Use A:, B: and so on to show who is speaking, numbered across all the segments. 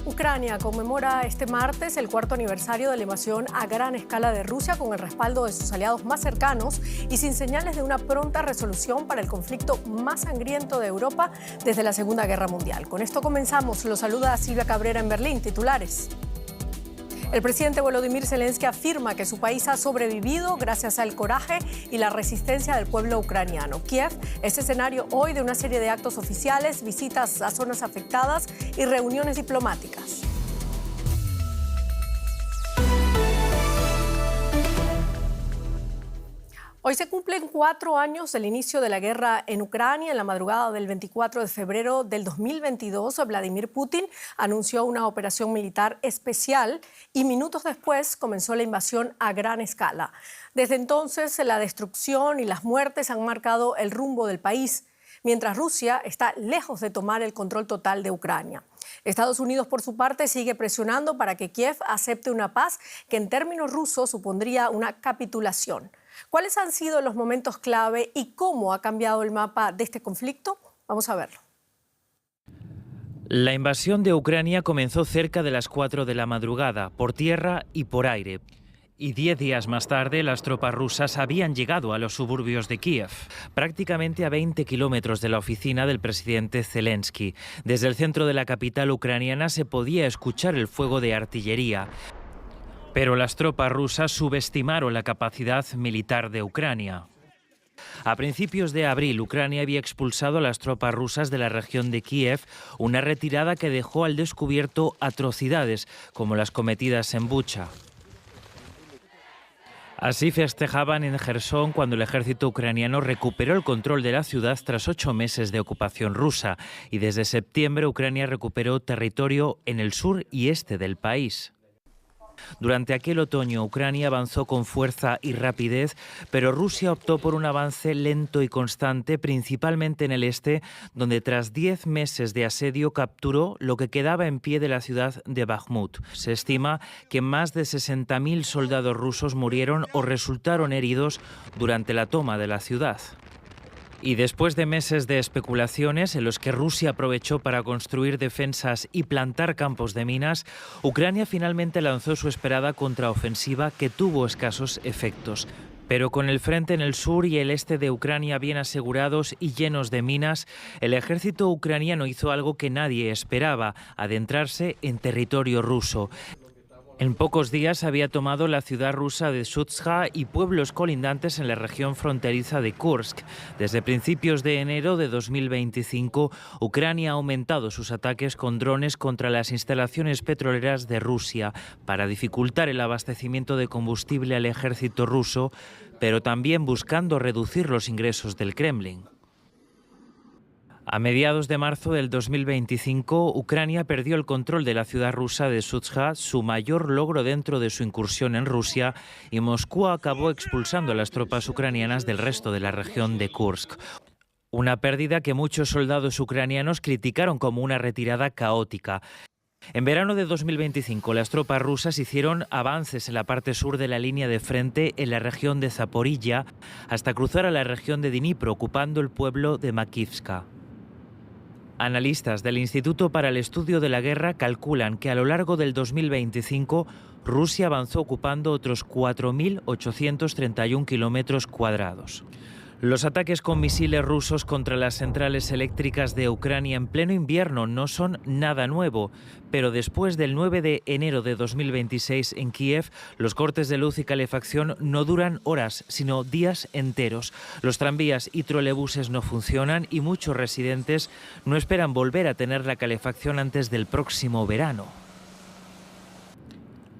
A: Ucrania conmemora este martes el cuarto aniversario de la invasión a gran escala de Rusia con el respaldo de sus aliados más cercanos y sin señales de una pronta resolución para el conflicto más sangriento de Europa desde la Segunda Guerra Mundial. Con esto comenzamos. Los saluda Silvia Cabrera en Berlín. Titulares. El presidente Volodymyr Zelensky afirma que su país ha sobrevivido gracias al coraje y la resistencia del pueblo ucraniano. Kiev es escenario hoy de una serie de actos oficiales, visitas a zonas afectadas y reuniones diplomáticas. Hoy se cumplen 4 años del inicio de la guerra en Ucrania. En la madrugada del 24 de febrero del 2022, Vladimir Putin anunció una operación militar especial y minutos después comenzó la invasión a gran escala. Desde entonces, la destrucción y las muertes han marcado el rumbo del país, mientras Rusia está lejos de tomar el control total de Ucrania. Estados Unidos, por su parte, sigue presionando para que Kiev acepte una paz que en términos rusos supondría una capitulación. ¿Cuáles han sido los momentos clave y cómo ha cambiado el mapa de este conflicto? Vamos a verlo.
B: La invasión de Ucrania comenzó cerca de las 4 de la madrugada, por tierra y por aire. Y 10 días más tarde, las tropas rusas habían llegado a los suburbios de Kiev, prácticamente a 20 kilómetros de la oficina del presidente Zelensky. Desde el centro de la capital ucraniana se podía escuchar el fuego de artillería. Pero las tropas rusas subestimaron la capacidad militar de Ucrania. A principios de abril, Ucrania había expulsado a las tropas rusas de la región de Kiev, una retirada que dejó al descubierto atrocidades como las cometidas en Bucha. Así festejaban en Jersón cuando el ejército ucraniano recuperó el control de la ciudad tras 8 meses de ocupación rusa, y desde septiembre Ucrania recuperó territorio en el sur y este del país. Durante aquel otoño, Ucrania avanzó con fuerza y rapidez, pero Rusia optó por un avance lento y constante, principalmente en el este, donde tras 10 meses de asedio capturó lo que quedaba en pie de la ciudad de Bakhmut. Se estima que más de 60.000 soldados rusos murieron o resultaron heridos durante la toma de la ciudad. Y después de meses de especulaciones en los que Rusia aprovechó para construir defensas y plantar campos de minas, Ucrania finalmente lanzó su esperada contraofensiva que tuvo escasos efectos. Pero con el frente en el sur y el este de Ucrania bien asegurados y llenos de minas, el ejército ucraniano hizo algo que nadie esperaba: adentrarse en territorio ruso. En pocos días había tomado la ciudad rusa de Shutsha y pueblos colindantes en la región fronteriza de Kursk. Desde principios de enero de 2025, Ucrania ha aumentado sus ataques con drones contra las instalaciones petroleras de Rusia para dificultar el abastecimiento de combustible al ejército ruso, pero también buscando reducir los ingresos del Kremlin. A mediados de marzo del 2025, Ucrania perdió el control de la ciudad rusa de Shutsha, su mayor logro dentro de su incursión en Rusia, y Moscú acabó expulsando a las tropas ucranianas del resto de la región de Kursk. Una pérdida que muchos soldados ucranianos criticaron como una retirada caótica. En verano de 2025, las tropas rusas hicieron avances en la parte sur de la línea de frente en la región de Zaporilla, hasta cruzar a la región de Dnipro, ocupando el pueblo de Makivska. Analistas del Instituto para el Estudio de la Guerra calculan que a lo largo del 2025 Rusia avanzó ocupando otros 4.831 kilómetros cuadrados. Los ataques con misiles rusos contra las centrales eléctricas de Ucrania en pleno invierno no son nada nuevo, pero después del 9 de enero de 2026 en Kiev, los cortes de luz y calefacción no duran horas, sino días enteros. Los tranvías y trolebuses no funcionan y muchos residentes no esperan volver a tener la calefacción antes del próximo verano.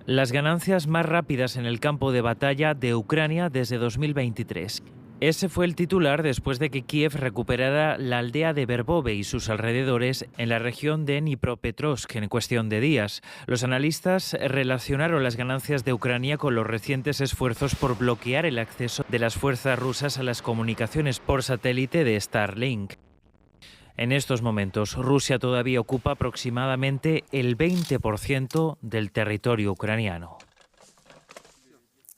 B: Las ganancias más rápidas en el campo de batalla de Ucrania desde 2023. Ese fue el titular después de que Kiev recuperara la aldea de Verbove y sus alrededores en la región de Dnipropetrovsk en cuestión de días. Los analistas relacionaron las ganancias de Ucrania con los recientes esfuerzos por bloquear el acceso de las fuerzas rusas a las comunicaciones por satélite de Starlink. En estos momentos, Rusia todavía ocupa aproximadamente el 20% del territorio ucraniano.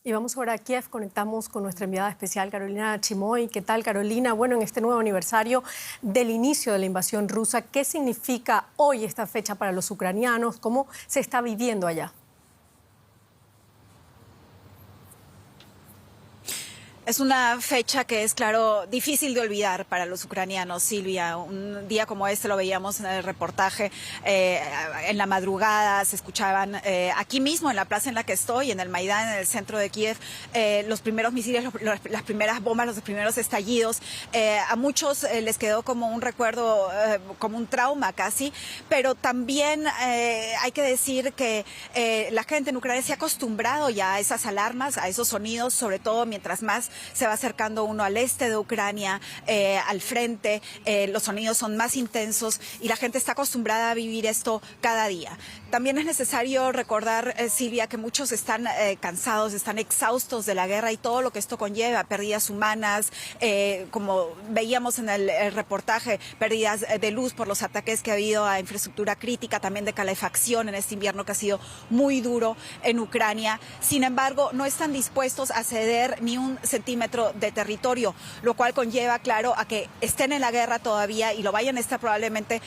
A: Y vamos ahora a Kiev, conectamos con nuestra enviada especial Carolina Chimoy. ¿Qué tal, Carolina? Bueno, en este nuevo aniversario del inicio de la invasión rusa, ¿qué significa hoy esta fecha para los ucranianos? ¿Cómo se está viviendo allá?
C: Es una fecha que es, claro, difícil de olvidar para los ucranianos, Silvia. Un día como este lo veíamos en el reportaje, en la madrugada se escuchaban aquí mismo, en la plaza en la que estoy, en el Maidán, en el centro de Kiev, los primeros misiles, las primeras bombas, los primeros estallidos. A muchos les quedó como un recuerdo, como un trauma casi, pero también hay que decir que la gente en Ucrania se ha acostumbrado ya a esas alarmas, a esos sonidos, sobre todo mientras más se va acercando uno al este de Ucrania, al frente, los sonidos son más intensos y la gente está acostumbrada a vivir esto cada día. También es necesario recordar, Silvia, que muchos están cansados, están exhaustos de la guerra y todo lo que esto conlleva, pérdidas humanas, como veíamos en el reportaje, pérdidas de luz por los ataques que ha habido a infraestructura crítica, también de calefacción en este invierno que ha sido muy duro en Ucrania. Sin embargo, no están dispuestos a ceder ni un centímetro de territorio, lo cual conlleva, claro, a que estén en la guerra todavía y lo vayan a estar probablemente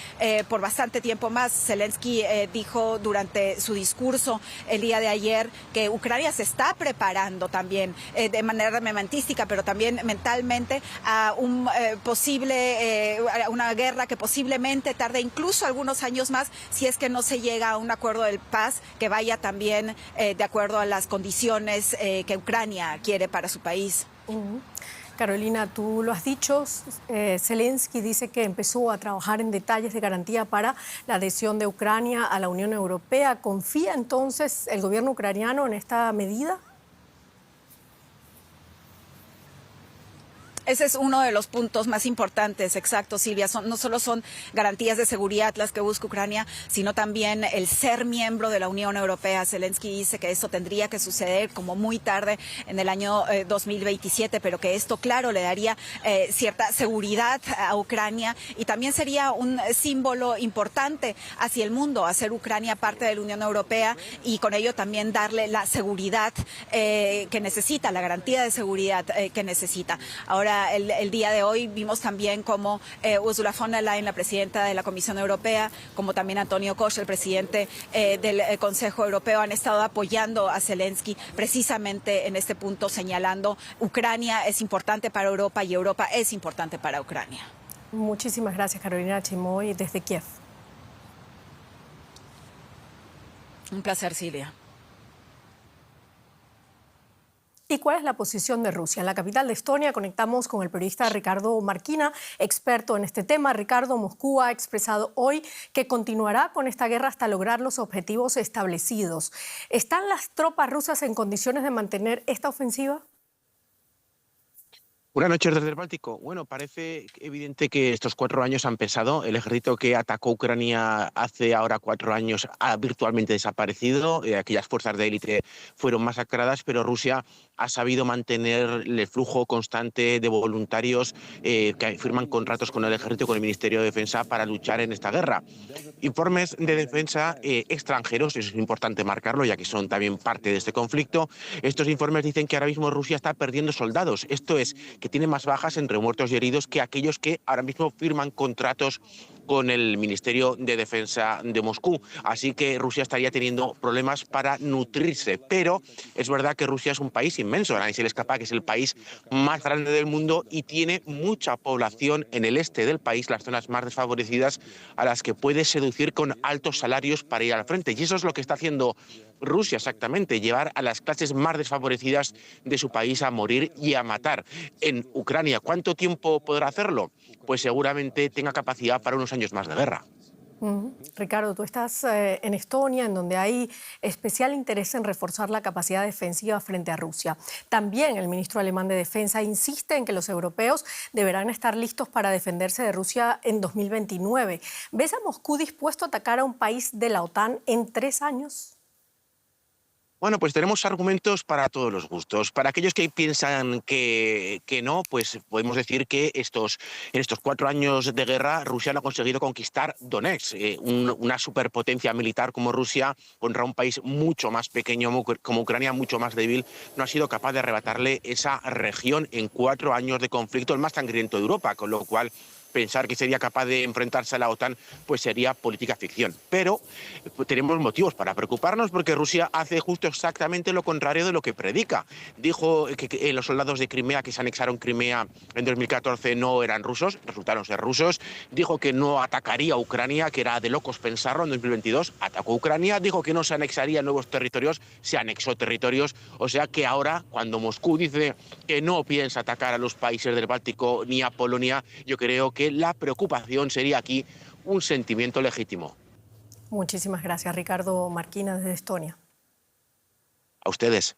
C: por bastante tiempo más. Zelensky dijo durante su discurso el día de ayer que Ucrania se está preparando también de manera armamentística, pero también mentalmente a un una guerra que posiblemente tarde incluso algunos años más si es que no se llega a un acuerdo de paz que vaya también de acuerdo a las condiciones que Ucrania quiere para su país.
A: Carolina, tú lo has dicho, Zelensky dice que empezó a trabajar en detalles de garantía para la adhesión de Ucrania a la Unión Europea. ¿Confía entonces el gobierno ucraniano en esta medida?
C: Ese es uno de los puntos más importantes, exacto, Silvia. No solo son garantías de seguridad las que busca Ucrania, sino también el ser miembro de la Unión Europea. Zelensky dice que esto tendría que suceder como muy tarde en el año 2027, pero que esto, claro, le daría cierta seguridad a Ucrania y también sería un símbolo importante hacia el mundo, hacer Ucrania parte de la Unión Europea y con ello también darle la seguridad que necesita, la garantía de seguridad que necesita. Ahora, el día de hoy vimos también como Ursula von der Leyen, la presidenta de la Comisión Europea, como también Antonio Koch, el presidente del Consejo Europeo, han estado apoyando a Zelensky precisamente en este punto, señalando Ucrania es importante para Europa y Europa es importante para Ucrania.
A: Muchísimas gracias, Carolina Chimoy, desde Kiev.
C: Un placer, Silvia.
A: ¿Y cuál es la posición de Rusia? En la capital de Estonia conectamos con el periodista Ricardo Marquina, experto en este tema. Ricardo, Moscú ha expresado hoy que continuará con esta guerra hasta lograr los objetivos establecidos. ¿Están las tropas rusas en condiciones de mantener esta ofensiva?
D: Buenas noches desde el Báltico. Bueno, parece evidente que estos 4 años han pesado. El ejército que atacó Ucrania hace ahora 4 años ha virtualmente desaparecido. Aquellas fuerzas de élite fueron masacradas, pero Rusia ha sabido mantener el flujo constante de voluntarios que firman contratos con el ejército y con el Ministerio de Defensa para luchar en esta guerra. Informes de defensa extranjeros, eso es importante marcarlo, ya que son también parte de este conflicto. Estos informes dicen que ahora mismo Rusia está perdiendo soldados. Esto es, que tiene más bajas entre muertos y heridos que aquellos que ahora mismo firman contratos con el Ministerio de Defensa de Moscú. Así que Rusia estaría teniendo problemas para nutrirse. Pero es verdad que Rusia es un país inmenso, a nadie se le escapa que es el país más grande del mundo y tiene mucha población en el este del país, las zonas más desfavorecidas, a las que puede seducir con altos salarios para ir al frente. Y eso es lo que está haciendo Rusia exactamente, llevar a las clases más desfavorecidas de su país a morir y a matar. En Ucrania, ¿cuánto tiempo podrá hacerlo? Pues seguramente tenga capacidad para unos años más de guerra.
A: Ricardo, tú estás en Estonia, en donde hay especial interés en reforzar la capacidad defensiva frente a Rusia. También el ministro alemán de Defensa insiste en que los europeos deberán estar listos para defenderse de Rusia en 2029. ¿Ves a Moscú dispuesto a atacar a un país de la OTAN en 3 años?
D: Bueno, pues tenemos argumentos para todos los gustos. Para aquellos que piensan que no, pues podemos decir que en estos 4 años de guerra Rusia no ha conseguido conquistar Donetsk, una superpotencia militar como Rusia contra un país mucho más pequeño como Ucrania, mucho más débil, no ha sido capaz de arrebatarle esa región en 4 años de conflicto, el más sangriento de Europa, con lo cual pensar que sería capaz de enfrentarse a la OTAN pues sería política ficción. Pero tenemos motivos para preocuparnos porque Rusia hace justo exactamente lo contrario de lo que predica. Dijo que los soldados de Crimea que se anexaron Crimea en 2014 no eran rusos, resultaron ser rusos. Dijo que no atacaría a Ucrania, que era de locos pensarlo. En 2022 atacó a Ucrania, dijo que no se anexaría nuevos territorios, se anexó territorios. O sea que ahora, cuando Moscú dice que no piensa atacar a los países del Báltico ni a Polonia, yo creo que la preocupación sería aquí un sentimiento legítimo.
A: Muchísimas gracias, Ricardo Marquina, desde Estonia.
D: A ustedes.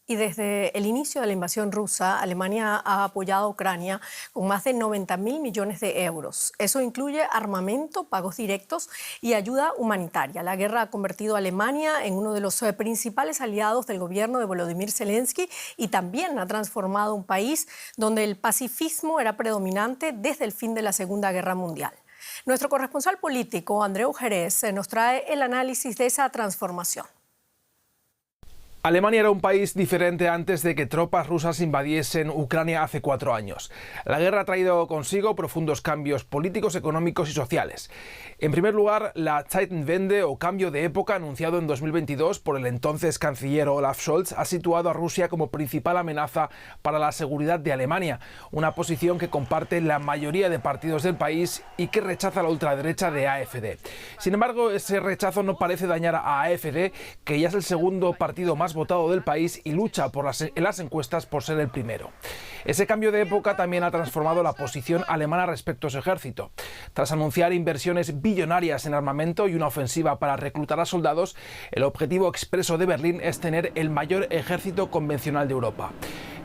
A: Y desde el inicio de la invasión rusa, Alemania ha apoyado a Ucrania con más de 90.000 millones de euros. Eso incluye armamento, pagos directos y ayuda humanitaria. La guerra ha convertido a Alemania en uno de los principales aliados del gobierno de Volodymyr Zelensky y también ha transformado un país donde el pacifismo era predominante desde el fin de la Segunda Guerra Mundial. Nuestro corresponsal político, Andreu Jerez, nos trae el análisis de esa transformación.
E: Alemania era un país diferente antes de que tropas rusas invadiesen Ucrania hace 4 años. La guerra ha traído consigo profundos cambios políticos, económicos y sociales. En primer lugar, la Zeitenwende o cambio de época anunciado en 2022 por el entonces canciller Olaf Scholz ha situado a Rusia como principal amenaza para la seguridad de Alemania, una posición que comparte la mayoría de partidos del país y que rechaza la ultraderecha de AfD. Sin embargo, ese rechazo no parece dañar a AfD, que ya es el segundo partido más votado del país y lucha en las encuestas por ser el primero. Ese cambio de época también ha transformado la posición alemana respecto a su ejército. Tras anunciar inversiones billonarias en armamento y una ofensiva para reclutar a soldados, el objetivo expreso de Berlín es tener el mayor ejército convencional de Europa.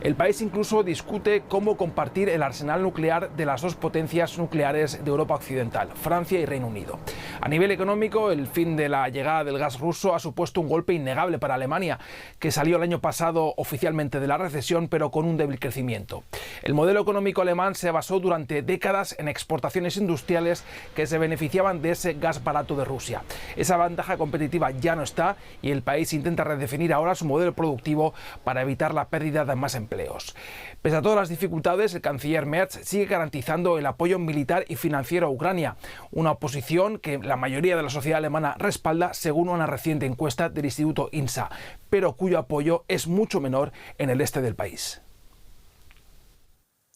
E: El país incluso discute cómo compartir el arsenal nuclear de las dos potencias nucleares de Europa Occidental, Francia y Reino Unido. A nivel económico, el fin de la llegada del gas ruso ha supuesto un golpe innegable para Alemania, que salió el año pasado oficialmente de la recesión, pero con un débil crecimiento. El modelo económico alemán se basó durante décadas en exportaciones industriales que se beneficiaban de ese gas barato de Rusia. Esa ventaja competitiva ya no está y el país intenta redefinir ahora su modelo productivo para evitar la pérdida de más empleos. Pese a todas las dificultades, el canciller Merz sigue garantizando el apoyo militar y financiero a Ucrania, una oposición que la mayoría de la sociedad alemana respalda según una reciente encuesta del Instituto INSA, pero cuyo apoyo es mucho menor en el este del país.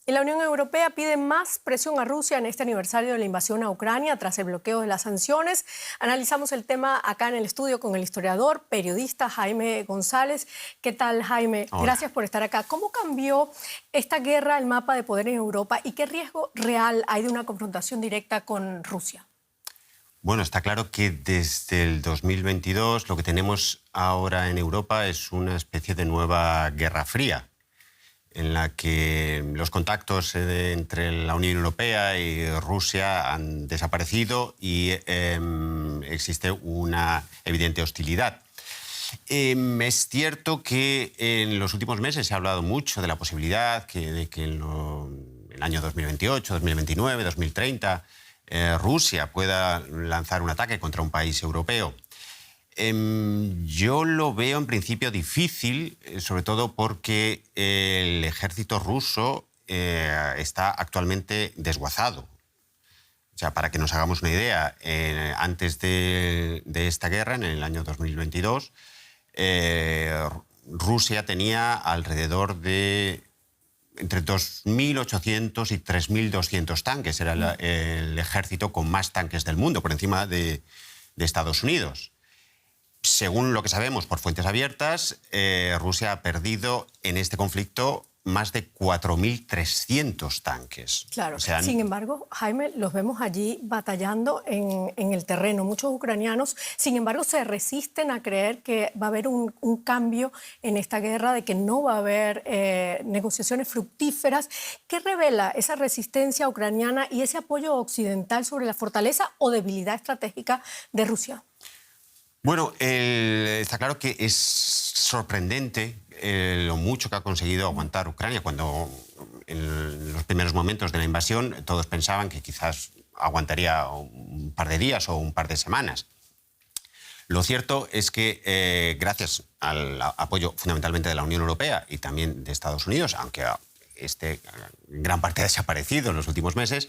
A: Y la Unión Europea pide más presión a Rusia en este aniversario de la invasión a Ucrania tras el bloqueo de las sanciones. Analizamos el tema acá en el estudio con el historiador, periodista Jaime González. ¿Qué tal, Jaime?
F: Hola.
A: Gracias por estar acá. ¿Cómo cambió esta guerra el mapa de poder en Europa y qué riesgo real hay de una confrontación directa con Rusia?
F: Bueno, está claro que desde el 2022 lo que tenemos ahora en Europa es una especie de nueva Guerra Fría, en la que los contactos entre la Unión Europea y Rusia han desaparecido y existe una evidente hostilidad. Es cierto que en los últimos meses se ha hablado mucho de la posibilidad de que en el año 2028, 2029, 2030 Rusia pueda lanzar un ataque contra un país europeo. Yo lo veo en principio difícil, sobre todo porque el ejército ruso está actualmente desguazado. O sea, para que nos hagamos una idea, antes de esta guerra, en el año 2022, Rusia tenía alrededor de entre 2.800 y 3.200 tanques. Era el ejército con más tanques del mundo, por encima de Estados Unidos. Según lo que sabemos por fuentes abiertas, Rusia ha perdido en este conflicto más de 4.300 tanques.
A: Claro,
F: o sea,
A: sin embargo, Jaime, los vemos allí batallando en el terreno. Muchos ucranianos, sin embargo, se resisten a creer que va a haber un cambio en esta guerra, de que no va a haber negociaciones fructíferas. ¿Qué revela esa resistencia ucraniana y ese apoyo occidental sobre la fortaleza o debilidad estratégica de Rusia?
F: Bueno, está claro que es sorprendente lo mucho que ha conseguido aguantar Ucrania cuando en los primeros momentos de la invasión todos pensaban que quizás aguantaría un par de días o un par de semanas. Lo cierto es que gracias al apoyo fundamentalmente de la Unión Europea y también de Estados Unidos, aunque en gran parte ha desaparecido en los últimos meses,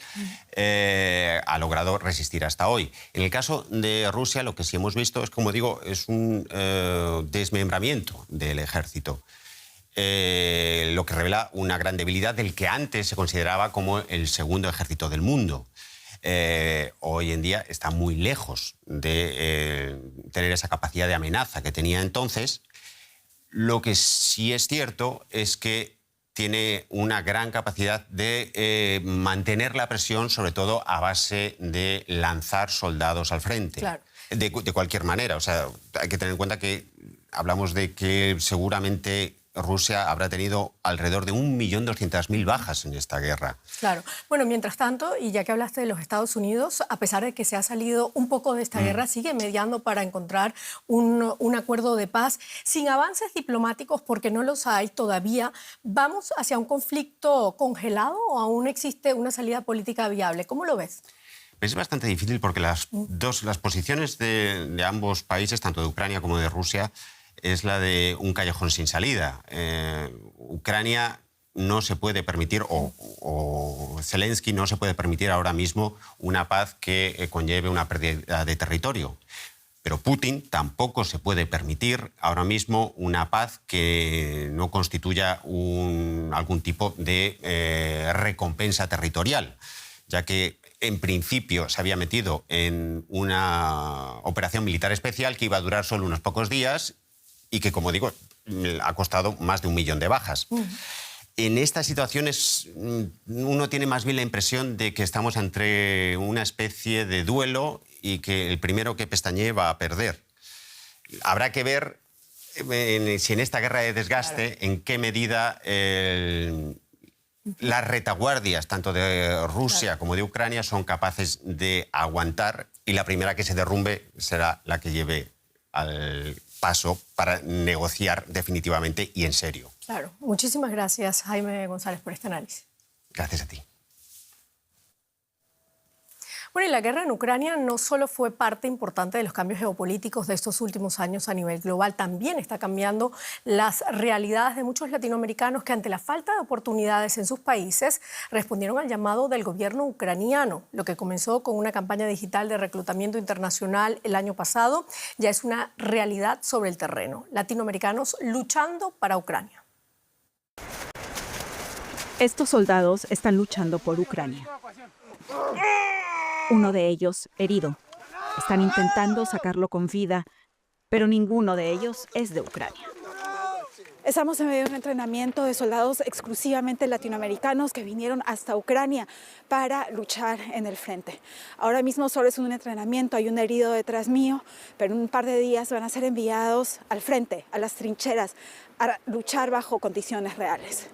F: ha logrado resistir hasta hoy. En el caso de Rusia, lo que sí hemos visto es, como digo, es un desmembramiento del ejército, lo que revela una gran debilidad del que antes se consideraba como el segundo ejército del mundo. Hoy en día está muy lejos de tener esa capacidad de amenaza que tenía entonces. Lo que sí es cierto es que tiene una gran capacidad de mantener la presión, sobre todo a base de lanzar soldados al frente.
A: Claro.
F: De cualquier manera. O sea, hay que tener en cuenta que hablamos de que seguramente Rusia habrá tenido alrededor de 1.200.000 bajas en esta guerra.
A: Claro. Bueno, mientras tanto, y ya que hablaste de los Estados Unidos, a pesar de que se ha salido un poco de esta guerra, sigue mediando para encontrar un acuerdo de paz. Sin avances diplomáticos, porque no los hay todavía, ¿vamos hacia un conflicto congelado o aún existe una salida política viable? ¿Cómo lo ves?
F: Es bastante difícil porque las posiciones de ambos países, tanto de Ucrania como de Rusia, es la de un callejón sin salida. Ucrania no se puede permitir, o Zelensky no se puede permitir ahora mismo una paz que conlleve una pérdida de territorio. Pero Putin tampoco se puede permitir ahora mismo una paz que no constituya algún tipo de recompensa territorial, ya que en principio se había metido en una operación militar especial que iba a durar solo unos pocos días y que, como digo, ha costado más de 1 millón de bajas. En estas situaciones uno tiene más bien la impresión de que estamos entre una especie de duelo y que el primero que pestañee va a perder. Habrá que ver si en esta guerra de desgaste, en qué medida las retaguardias, tanto de Rusia como de Ucrania, son capaces de aguantar, y la primera que se derrumbe será la que lleve al paso para negociar definitivamente y en serio.
A: Claro. Muchísimas gracias, Jaime González, por este análisis.
F: Gracias a ti.
A: Bueno, y la guerra en Ucrania no solo fue parte importante de los cambios geopolíticos de estos últimos años a nivel global, también está cambiando las realidades de muchos latinoamericanos que ante la falta de oportunidades en sus países respondieron al llamado del gobierno ucraniano. Lo que comenzó con una campaña digital de reclutamiento internacional el año pasado ya es una realidad sobre el terreno. Latinoamericanos luchando para Ucrania.
G: Estos soldados están luchando por Ucrania. Uno de ellos herido. Están intentando sacarlo con vida, pero ninguno de ellos es de Ucrania.
C: Estamos en medio de un entrenamiento de soldados exclusivamente latinoamericanos que vinieron hasta Ucrania para luchar en el frente. Ahora mismo solo es un entrenamiento, hay un herido detrás mío, pero en un par de días van a ser enviados al frente, a las trincheras, a luchar bajo condiciones reales.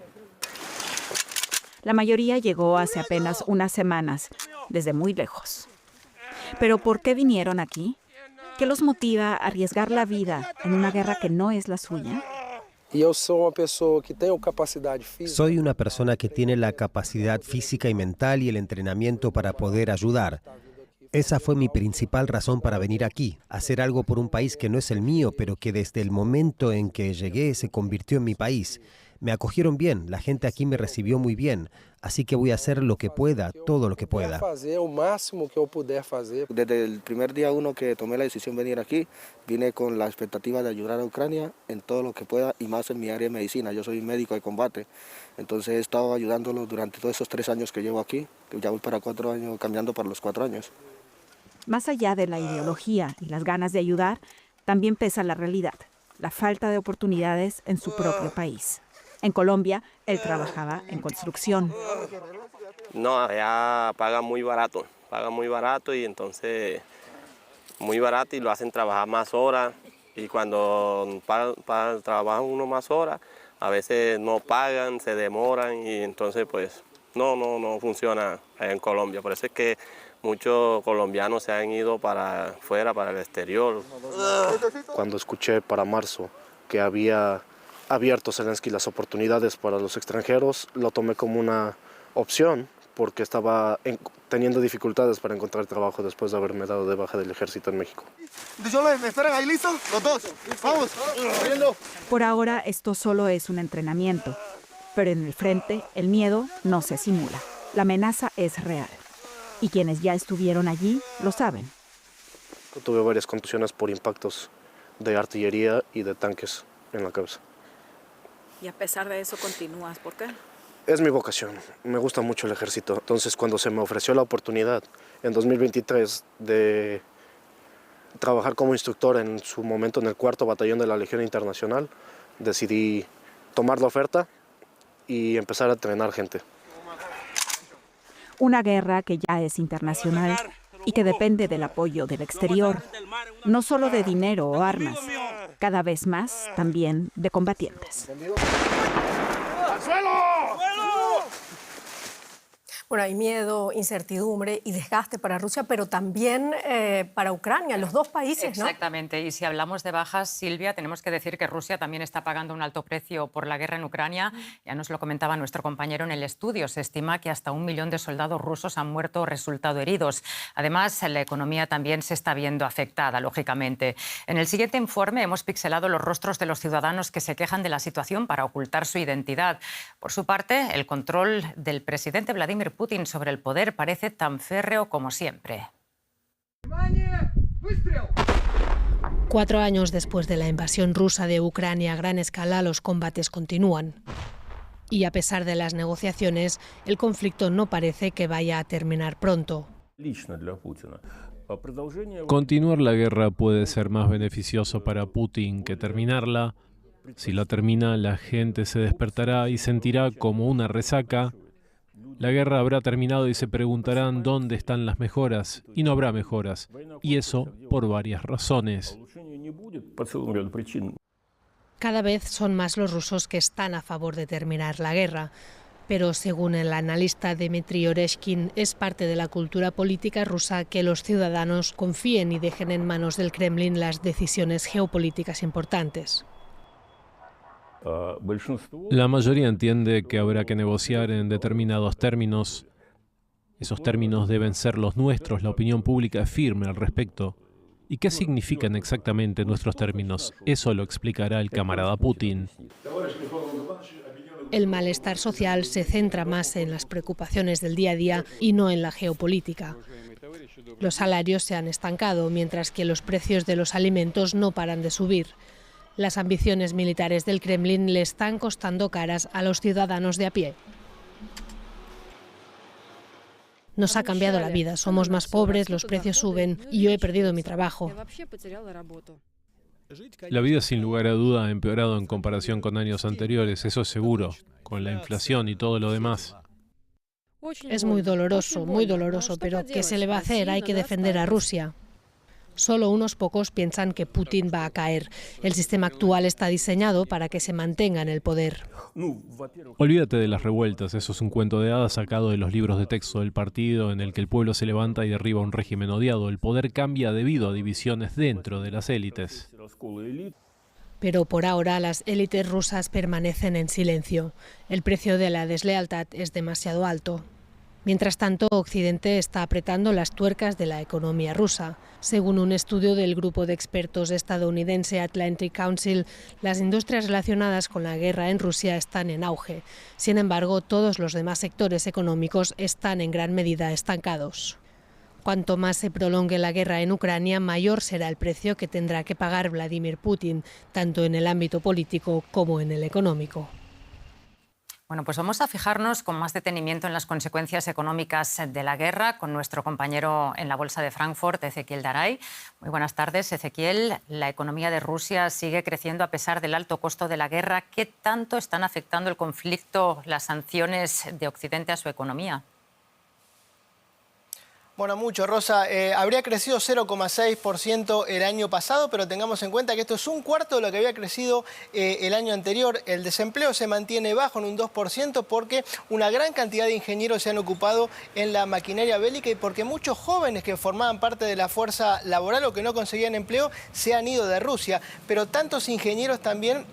G: La mayoría llegó hace apenas unas semanas, desde muy lejos. ¿Pero por qué vinieron aquí? ¿Qué los motiva a arriesgar la vida en una guerra que no es la suya?
H: Soy una persona que tiene la capacidad física y mental y el entrenamiento para poder ayudar. Esa fue mi principal razón para venir aquí, hacer algo por un país que no es el mío, pero que desde el momento en que llegué se convirtió en mi país. Me acogieron bien, la gente aquí me recibió muy bien, así que voy a hacer lo que pueda, todo lo que pueda.
I: Desde el primer día uno que tomé la decisión de venir aquí, vine con la expectativa de ayudar a Ucrania en todo lo que pueda y más en mi área de medicina. Yo soy médico de combate, entonces he estado ayudándolos durante todos esos 3 años que llevo aquí, que ya voy para 4 años, cambiando para los 4 años.
G: Más allá de la ideología y las ganas de ayudar, también pesa la realidad, la falta de oportunidades en su propio país. En Colombia, él trabajaba en construcción.
J: No, allá pagan muy barato y entonces muy barato y lo hacen trabajar más horas y cuando trabajan uno más horas, a veces no pagan, se demoran y entonces pues no funciona allá en Colombia. Por eso es que muchos colombianos se han ido para afuera, para el exterior.
I: Cuando escuché para marzo que había abierto Zelensky las oportunidades para los extranjeros, lo tomé como una opción porque estaba teniendo dificultades para encontrar trabajo después de haberme dado de baja del ejército en México.
K: ¿Me esperan ahí listos? Los dos. Vamos.
G: Por ahora esto solo es un entrenamiento, pero en el frente el miedo no se simula. La amenaza es real. Y quienes ya estuvieron allí lo saben.
I: Tuve varias contusiones por impactos de artillería y de tanques en la cabeza.
L: Y a pesar de eso continúas, ¿por qué?
I: Es mi vocación, me gusta mucho el ejército. Entonces, cuando se me ofreció la oportunidad en 2023 de trabajar como instructor en su momento en el 4º Batallón de la Legión Internacional, decidí tomar la oferta y empezar a entrenar gente.
G: Una guerra que ya es internacional y que depende del apoyo del exterior, no solo de dinero o armas, cada vez más también de combatientes.
K: ¡Al suelo!
A: Bueno, hay miedo, incertidumbre y desgaste para Rusia, pero también para Ucrania, los dos países, ¿no?
L: Exactamente. Y si hablamos de bajas, Silvia, tenemos que decir que Rusia también está pagando un alto precio por la guerra en Ucrania. Ya nos lo comentaba nuestro compañero en el estudio. Se estima que hasta 1 millón de soldados rusos han muerto o resultado heridos. Además, la economía también se está viendo afectada, lógicamente. En el siguiente informe hemos pixelado los rostros de los ciudadanos que se quejan de la situación para ocultar su identidad. Por su parte, el control del presidente Vladimir Putin sobre el poder parece tan férreo como siempre.
M: 4 años después de la invasión rusa de Ucrania a gran escala, los combates continúan. Y a pesar de las negociaciones, el conflicto no parece que vaya a terminar pronto.
N: Continuar la guerra puede ser más beneficioso para Putin que terminarla. Si la termina, la gente se despertará y sentirá como una resaca. La guerra habrá terminado y se preguntarán dónde están las mejoras, y no habrá mejoras, y eso por varias razones.
M: Cada vez son más los rusos que están a favor de terminar la guerra, pero según el analista Dmitry Oreshkin, es parte de la cultura política rusa que los ciudadanos confíen y dejen en manos del Kremlin las decisiones geopolíticas importantes.
N: La mayoría entiende que habrá que negociar en determinados términos. Esos términos deben ser los nuestros, la opinión pública es firme al respecto. ¿Y qué significan exactamente nuestros términos? Eso lo explicará el camarada Putin.
M: El malestar social se centra más en las preocupaciones del día a día y no en la geopolítica. Los salarios se han estancado, mientras que los precios de los alimentos no paran de subir. Las ambiciones militares del Kremlin le están costando caras a los ciudadanos de a pie. Nos ha cambiado la vida, somos más pobres, los precios suben y yo he perdido mi trabajo.
N: La vida sin lugar a duda ha empeorado en comparación con años anteriores, eso es seguro, con la inflación y todo lo demás.
M: Es muy doloroso, pero ¿qué se le va a hacer? Hay que defender a Rusia. Solo unos pocos piensan que Putin va a caer. El sistema actual está diseñado para que se mantenga en el poder.
N: Olvídate de las revueltas, eso es un cuento de hadas sacado de los libros de texto del partido en el que el pueblo se levanta y derriba un régimen odiado. El poder cambia debido a divisiones dentro de las élites.
M: Pero por ahora las élites rusas permanecen en silencio. El precio de la deslealtad es demasiado alto. Mientras tanto, Occidente está apretando las tuercas de la economía rusa. Según un estudio del grupo de expertos estadounidense Atlantic Council, las industrias relacionadas con la guerra en Rusia están en auge. Sin embargo, todos los demás sectores económicos están en gran medida estancados. Cuanto más se prolongue la guerra en Ucrania, mayor será el precio que tendrá que pagar Vladimir Putin, tanto en el ámbito político como en el económico.
L: Bueno, pues vamos a fijarnos con más detenimiento en las consecuencias económicas de la guerra con nuestro compañero en la Bolsa de Frankfurt, Ezequiel Daray. Muy buenas tardes, Ezequiel. La economía de Rusia sigue creciendo a pesar del alto costo de la guerra. ¿Qué tanto están afectando el conflicto, las sanciones de Occidente a su economía?
O: Bueno, mucho, Rosa. Habría crecido 0,6% el año pasado, pero tengamos en cuenta que esto es un cuarto de lo que había crecido el año anterior. El desempleo se mantiene bajo en un 2% porque una gran cantidad de ingenieros se han ocupado en la maquinaria bélica y porque muchos jóvenes que formaban parte de la fuerza laboral o que no conseguían empleo se han ido de Rusia. Pero tantos ingenieros también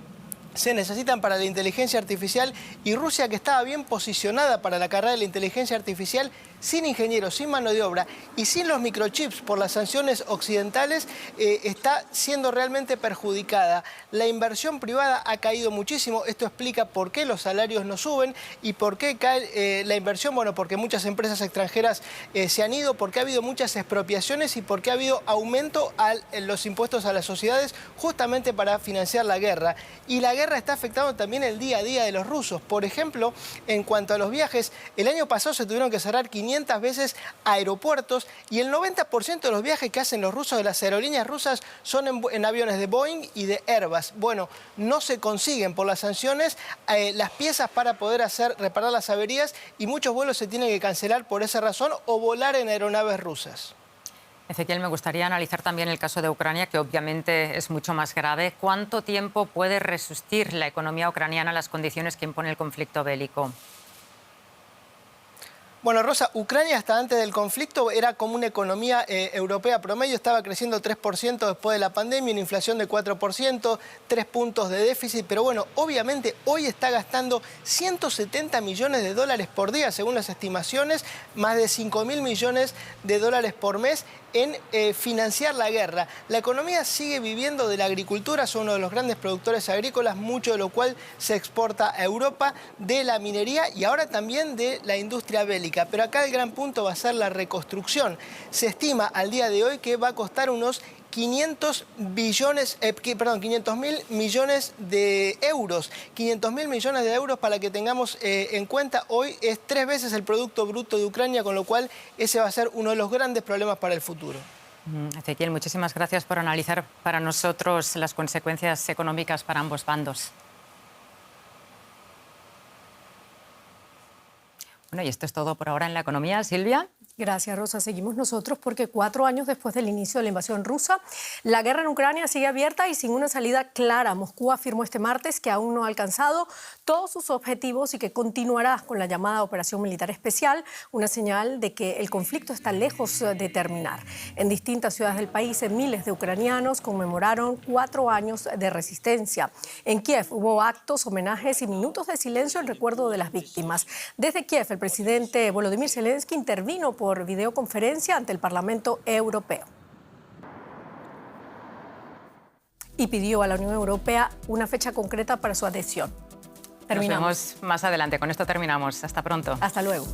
O: se necesitan para la inteligencia artificial y Rusia, que estaba bien posicionada para la carrera de la inteligencia artificial, sin ingenieros, sin mano de obra y sin los microchips por las sanciones occidentales, está siendo realmente perjudicada. La inversión privada ha caído muchísimo. Esto explica por qué los salarios no suben y por qué cae la inversión. Bueno, porque muchas empresas extranjeras se han ido, porque ha habido muchas expropiaciones y porque ha habido aumento en los impuestos a las sociedades justamente para financiar la guerra. Y la guerra está afectando también el día a día de los rusos. Por ejemplo, en cuanto a los viajes, el año pasado se tuvieron que cerrar 500 veces aeropuertos y el 90% de los viajes que hacen los rusos de las aerolíneas rusas son en aviones de Boeing y de Airbus. Bueno, no se consiguen por las sanciones las piezas para poder reparar las averías y muchos vuelos se tienen que cancelar por esa razón o volar en aeronaves rusas.
L: Ezequiel, me gustaría analizar también el caso de Ucrania, que obviamente es mucho más grave. ¿Cuánto tiempo puede resistir la economía ucraniana a las condiciones que impone el conflicto bélico?
O: Bueno, Rosa, Ucrania hasta antes del conflicto era como una economía europea promedio, estaba creciendo 3% después de la pandemia, una inflación de 4%, 3 puntos de déficit, pero bueno, obviamente hoy está gastando 170 millones de dólares por día, según las estimaciones, más de 5.000 millones de dólares por mes en financiar la guerra. La economía sigue viviendo de la agricultura, son uno de los grandes productores agrícolas, mucho de lo cual se exporta a Europa, de la minería y ahora también de la industria bélica. Pero acá el gran punto va a ser la reconstrucción. Se estima al día de hoy que va a costar unos 500.000 millones de euros. 500.000 millones de euros, para que tengamos en cuenta, hoy es 3 veces el Producto Bruto de Ucrania, con lo cual ese va a ser uno de los grandes problemas para el futuro.
L: Ezequiel, muchísimas gracias por analizar para nosotros las consecuencias económicas para ambos bandos. Bueno, y esto es todo por ahora en la economía. Silvia.
A: Gracias, Rosa. Seguimos nosotros porque 4 años después del inicio de la invasión rusa, la guerra en Ucrania sigue abierta y sin una salida clara. Moscú afirmó este martes que aún no ha alcanzado todos sus objetivos y que continuará con la llamada operación militar especial, una señal de que el conflicto está lejos de terminar. En distintas ciudades del país, miles de ucranianos conmemoraron 4 años de resistencia. En Kiev hubo actos, homenajes y minutos de silencio en recuerdo de las víctimas. Desde Kiev, el presidente Volodymyr Zelensky intervino por videoconferencia ante el Parlamento Europeo y pidió a la Unión Europea una fecha concreta para su adhesión.
L: Terminamos. Nos vemos más adelante. Con esto terminamos. Hasta pronto.
A: Hasta luego.